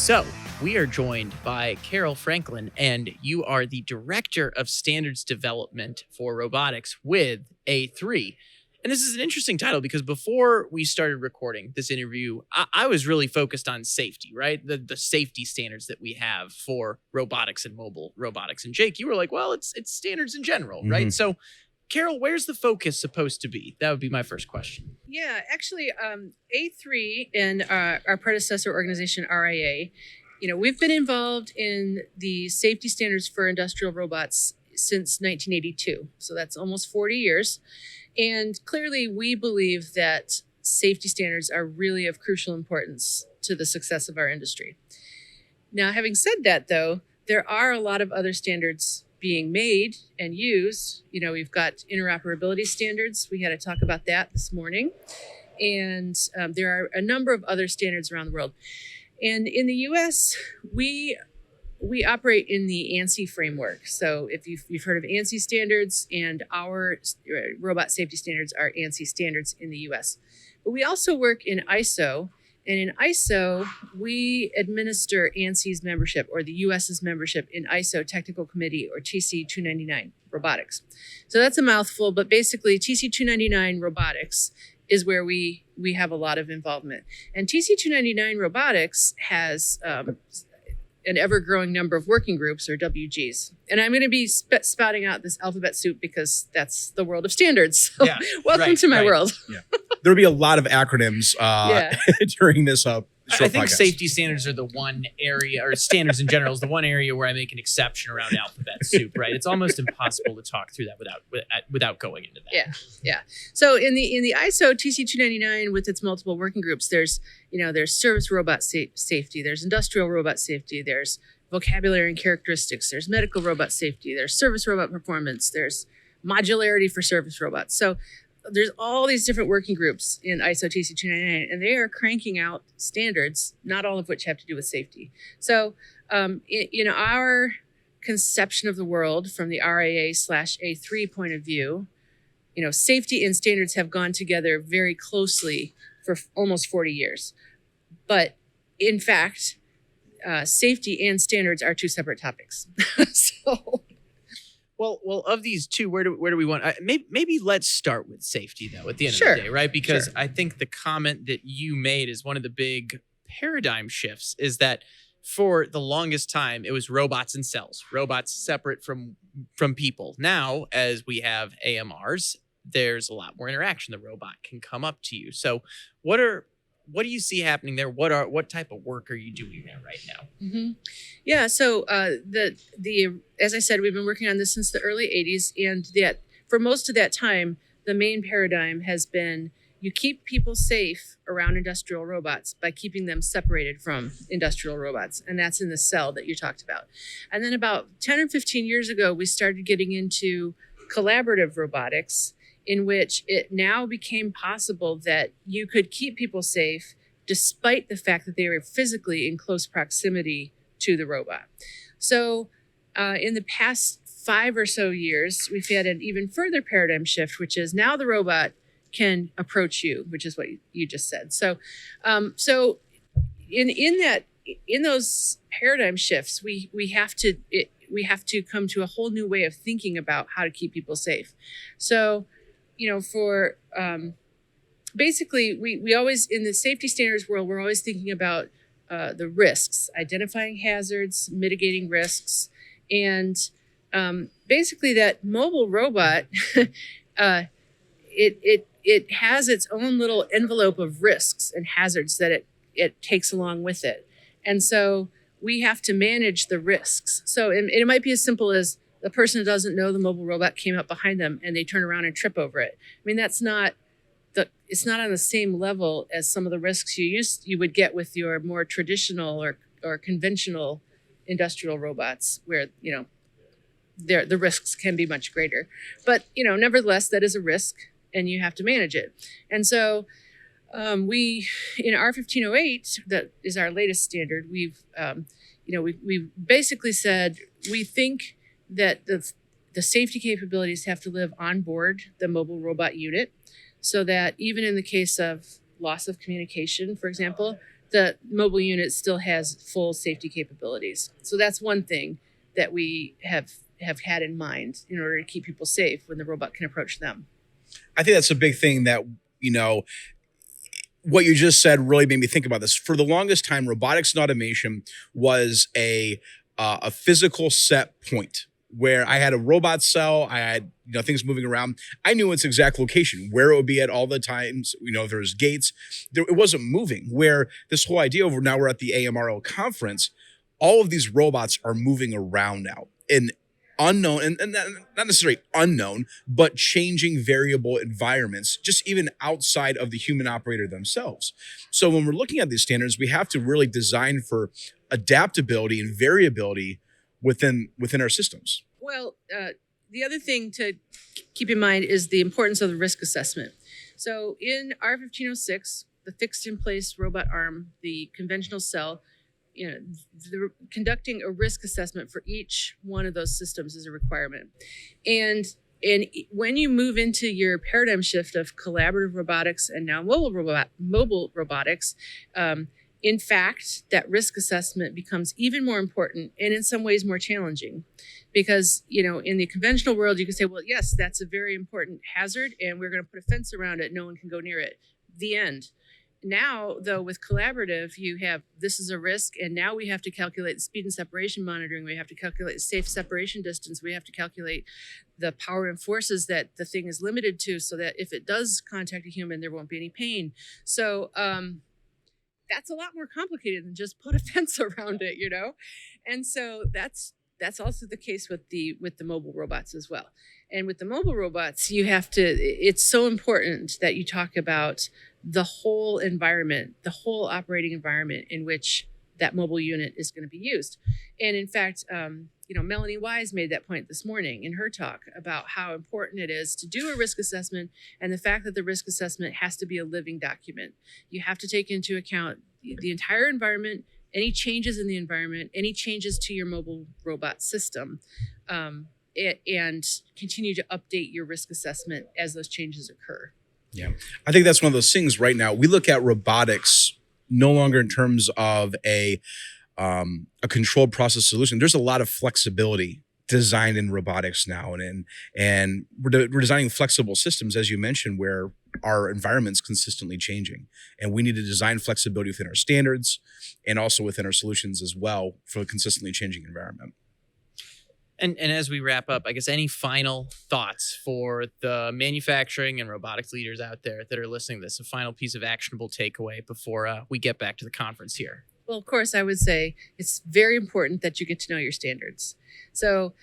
So we are joined by Carole Franklin, and you are the Director of Standards Development for Robotics with A3. And this is an interesting title because before we started recording this interview, I was really focused on safety, right? The safety standards that we have for robotics and mobile robotics. And Jake, you were like, well, it's standards in general, right? So Carole, where's the focus supposed to be? That would be my first question. Yeah, actually, A3 and our predecessor organization, RIA, we've been involved in the safety standards for industrial robots since 1982. So that's almost 40 years. And clearly, we believe that safety standards are really of crucial importance to the success of our industry. Now, having said that, though, there are a lot of other standards being made and used. We've got interoperability standards. We had to talk about that this morning. And there are a number of other standards around the world. And in the US, we operate in the ANSI framework. So if you've heard of ANSI standards, and our robot safety standards are ANSI standards in the US. But we also work in ISO. And in ISO, we administer ANSI's membership, or the US's membership in ISO Technical Committee, or TC 299 Robotics. So that's a mouthful, but basically TC 299 Robotics is where we have a lot of involvement. And TC 299 Robotics has an ever-growing number of working groups, or WGs. And I'm going to be spouting out this alphabet soup because that's the world of standards. So welcome to my world. Yeah. There'll be a lot of acronyms during this I think safety standards are the one area, or standards in general is the one area where I make an exception around alphabet soup, right? It's almost impossible to talk through that without going into that. Yeah. So in the ISO TC 299 with its multiple working groups, there's service robot safety, there's industrial robot safety, there's vocabulary and characteristics, there's medical robot safety, there's service robot performance, there's modularity for service robots. So there's all these different working groups in ISO TC 299, and they are cranking out standards, not all of which have to do with safety. So, in our conception of the world from the RIA/A3 point of view, safety and standards have gone together very closely for almost 40 years. But in fact, safety and standards are two separate topics. So. Well, of these two, where do we want? Maybe let's start with safety, though. At the end of the day, right? Because I think the comment that you made is one of the big paradigm shifts. Is that for the longest time it was robots and cells, robots separate from people. Now, as we have AMRs, there's a lot more interaction. The robot can come up to you. So, what do you see happening there? What type of work are you doing there right now? Mm-hmm. Yeah, so as I said, we've been working on this since the early 80s, and that for most of that time, the main paradigm has been you keep people safe around industrial robots by keeping them separated from industrial robots, and that's in the cell that you talked about. And then about 10 or 15 years ago, we started getting into collaborative robotics, in which it now became possible that you could keep people safe despite the fact that they were physically in close proximity to the robot. So in the past 5 or so years, we've had an even further paradigm shift, which is now the robot can approach you, which is what you just said. So in those paradigm shifts, we have to come to a whole new way of thinking about how to keep people safe. So basically, we always, in the safety standards world, we're always thinking about the risks, identifying hazards, mitigating risks, and basically that mobile robot, it has its own little envelope of risks and hazards that it takes along with it. And so we have to manage the risks. So it might be as simple as the person who doesn't know the mobile robot came up behind them and they turn around and trip over it. I mean, it's not on the same level as some of the risks you would get with your more traditional or conventional industrial robots, where the risks can be much greater. But nevertheless, that is a risk, and you have to manage it. And so we, in R1508, that is our latest standard, we've basically said we think that the safety capabilities have to live on board the mobile robot unit, so that even in the case of loss of communication, for example, the mobile unit still has full safety capabilities. So that's one thing that we have had in mind in order to keep people safe when the robot can approach them. I think that's a big thing that, what you just said really made me think about this. For the longest time, robotics and automation was a physical set point where I had a robot cell, I had things moving around. I knew its exact location, where it would be at all the times. If there was gates, it wasn't moving. Where this whole idea over now we're at the AMRO conference, all of these robots are moving around now in unknown and not necessarily unknown, but changing variable environments, just even outside of the human operator themselves. So when we're looking at these standards, we have to really design for adaptability and variability within our systems. Well, the other thing to keep in mind is the importance of the risk assessment. So in R1506, the fixed in place robot arm, the conventional cell, conducting a risk assessment for each one of those systems is a requirement. And when you move into your paradigm shift of collaborative robotics and now mobile robotics, in fact, that risk assessment becomes even more important and in some ways more challenging. Because, in the conventional world, you can say, well, yes, that's a very important hazard and we're going to put a fence around it. No one can go near it. The end. Now, though, with collaborative, you have this is a risk, and now we have to calculate the speed and separation monitoring. We have to calculate the safe separation distance. We have to calculate the power and forces that the thing is limited to so that if it does contact a human, there won't be any pain. So that's a lot more complicated than just put a fence around it, And so that's also the case with the mobile robots as well. And with the mobile robots, it's so important that you talk about the whole environment, the whole operating environment in which that mobile unit is going to be used. And in fact, Melanie Wise made that point this morning in her talk about how important it is to do a risk assessment and the fact that the risk assessment has to be a living document. You have to take into account the entire environment, any changes in the environment, any changes to your mobile robot system, and continue to update your risk assessment as those changes occur. Yeah, I think that's one of those things right now. We look at robotics no longer in terms of a controlled process solution. There's a lot of flexibility designed in robotics now, and we're designing flexible systems, as you mentioned, where our environment's consistently changing, and we need to design flexibility within our standards and also within our solutions as well for a consistently changing environment. And as we wrap up, I guess any final thoughts for the manufacturing and robotics leaders out there that are listening to this, a final piece of actionable takeaway before we get back to the conference here? Well, of course, I would say it's very important that you get to know your standards. So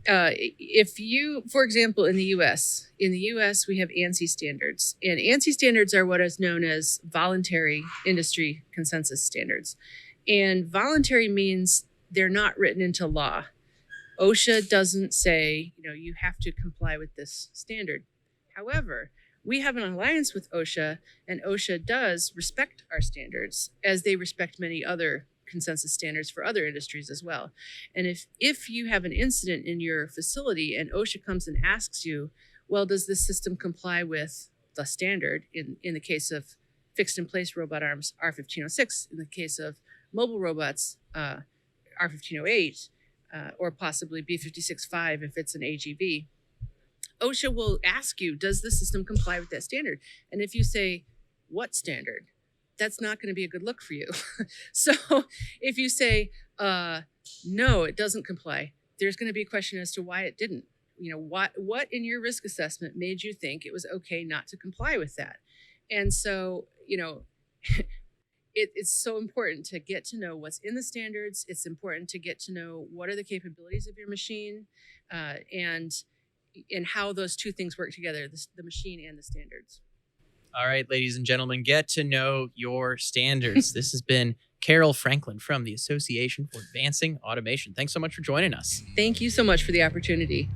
if you, for example, in the U.S., we have ANSI standards. And ANSI standards are what is known as voluntary industry consensus standards. And voluntary means they're not written into law. OSHA doesn't say, you have to comply with this standard. However, we have an alliance with OSHA, and OSHA does respect our standards as they respect many other consensus standards for other industries as well. And if you have an incident in your facility and OSHA comes and asks you, well, does this system comply with the standard in the case of fixed in place robot arms, R1506, in the case of mobile robots, R1508, or possibly B565 if it's an AGV, OSHA will ask you, does the system comply with that standard? And if you say, what standard? That's not going to be a good look for you. So if you say, no, it doesn't comply, there's going to be a question as to why it didn't. What in your risk assessment made you think it was okay not to comply with that? And so, it's so important to get to know what's in the standards. It's important to get to know what are the capabilities of your machine, and how those two things work together, the machine and the standards. All right, ladies and gentlemen, get to know your standards. This has been Carole Franklin from the Association for Advancing Automation. Thanks so much for joining us. Thank you so much for the opportunity.